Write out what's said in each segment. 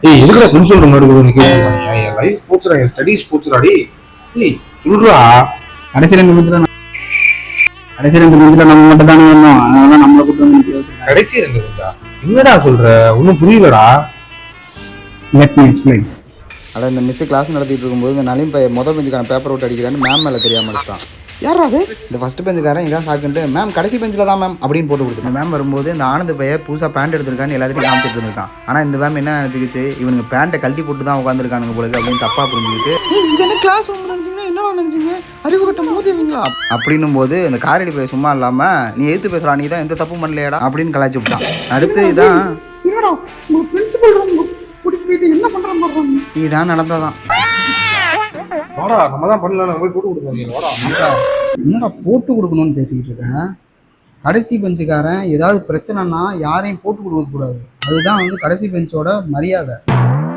ஏய் எதுக்குடா principal room எடுக்க வந்து கேட்குறாங்க? என் லைஃப் போச்சுடா, என் ஸ்டடீஸ் போச்சுடாடி. ஏய் சொல்றா. கடைசி ரெண்டு பெஞ்சில் நம்ம மட்டும் தானே வந்தோம், அதனால நம்மளை கூட்டு வந்து கடைசி ரெண்டு கொஞ்சா என்னடா சொல்ற? ஒன்றும் புரியலடா. Let me explain. அட இந்த மிஸ் கிளாஸ் நடத்திட்டு இருக்கும்போது இந்த நலிம் பையன் முதல் பெஞ்சுக்கான பேப்பர் அவுட் அடிக்கிறான்னு மேம் மேலே தெரியாமல் அடிச்சிட்டான். யாரா அது? இந்த ஃபஸ்ட்டு பெஞ்சுக்காரன் இதான் சாக்குன்ட்டு மேம் கடைசி பெஞ்சில் தான் மேம் அப்படின்னு போட்டு கொடுத்துருக்கேன். மேம் வரும்போது இந்த ஆனந்த பையன் புதுசாக பேண்ட் எடுத்திருக்கான்னு எல்லாத்தையும் காமிச்சிட்டு இருந்திருக்கான். ஆனால் இந்த மேம் என்ன நினச்சிக்கிச்சு, இவனுக்கு பேண்ட்டை கழட்டி போட்டு தான் உட்காந்துருக்கானுங்க போலுக்கு அப்படின்னு தப்பாக புரிஞ்சுக்கிட்டு இது என்ன கிளாஸ் ரூம் நினச்சிங்கன்னா என்ன நினச்சிங்க அறிவு கட்ட மோதிவீங்களா அப்படின்னும் போது இந்த காரடி பையன் சும்மா இல்லாமல் நீ எதிர்த்து பேசுகிறா, நீ தான் எந்த தப்பும் பண்ணலையாடா அப்படின்னு கலாய்ச்சி விட்டான். அடுத்து இதான் இதான் நடந்ததான். வாடா நம்ம தான் பண்ணலாம், நம்ம போய் போட்டு கொடுப்போம். வாடா என்னடா போட்டு கொடுக்கணும்னு பேசிக்கிட்டு இருக்கேன். கடைசி பெஞ்சுக்காரன் ஏதாவது பிரச்சனைனா யாரையும் போட்டு கொடுக்க கூடாது, அதுதான் வந்து கடைசி பெஞ்சோட மரியாதை.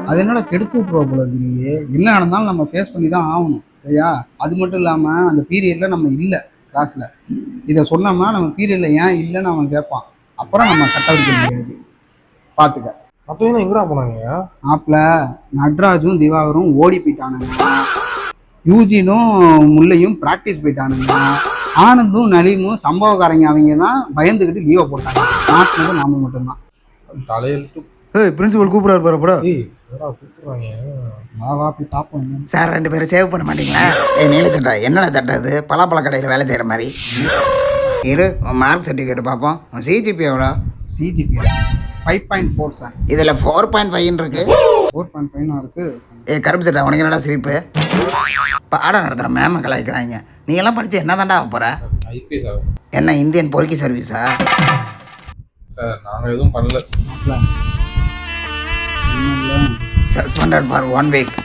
அது என்னடா கெடுத்து விட்டுருவா போல இருக்கு. நீ என்ன நடந்தாலும் நம்ம ஃபேஸ் பண்ணி தான் ஆகணும், சரியா? அது மட்டும் இல்லாமல் அந்த பீரியடில் நம்ம இல்லை கிளாஸில், இதை சொன்னோம்னா நம்ம பீரியடில் ஏன் இல்லைன்னு அவன் கேட்பான், அப்புறம் நம்ம கட்ட வைக்க முடியாது, பார்த்துக்க. அப்போ என்ன எங்கடா போனாங்க? ஆப்பில் நட்ராஜும் திவாகரும் ஓடி போயிட்டானுங்க, யூஜினும் முல்லையும் ப்ராக்டிஸ் போயிட்டானுங்க, ஆனந்தும் நலீமும் சம்பவக்காரங்க அவங்க தான் பயந்துக்கிட்டு லீவை போட்டாங்க. மாட்டினது நாம மட்டும்தான். தலையெழுத்து. ஏய் பிரின்சிபல் கூப்பிடாரு பாருப்படா. ஏய் கூப்பிடுறாங்க. வா வா போய் பார்ப்போம். சார் ரெண்டு பேரும் சேவ் பண்ண மாட்டீங்களா? ஏய் நீல சட்டை என்னடா சட்டை அது? பலாப்பழ கடையில் வேலை செய்கிற மாதிரி இரு. மார்க் சர்டிஃபிகேட் பார்ப்போம். சிஜிபி எவ்வளோ? CGP 5.4 sir. இதில் 4.5 இருக்கு. 4.5 இருக்கு. ஏ கருப்பு சட்டை உனக்கு என்னடா சிரிப்பு? பாடம் நடத்துகிற மேம கலாய்க்கிறாங்க. நீ எல்லாம் படித்து என்ன தாண்டா போகிற? ஐபிஎஸ் ஆகும். என்ன இந்தியன் பொறுக்கி சர்வீஸா? சார் நாங்கள் எதுவும் பண்ணல. Suspended for 1 week.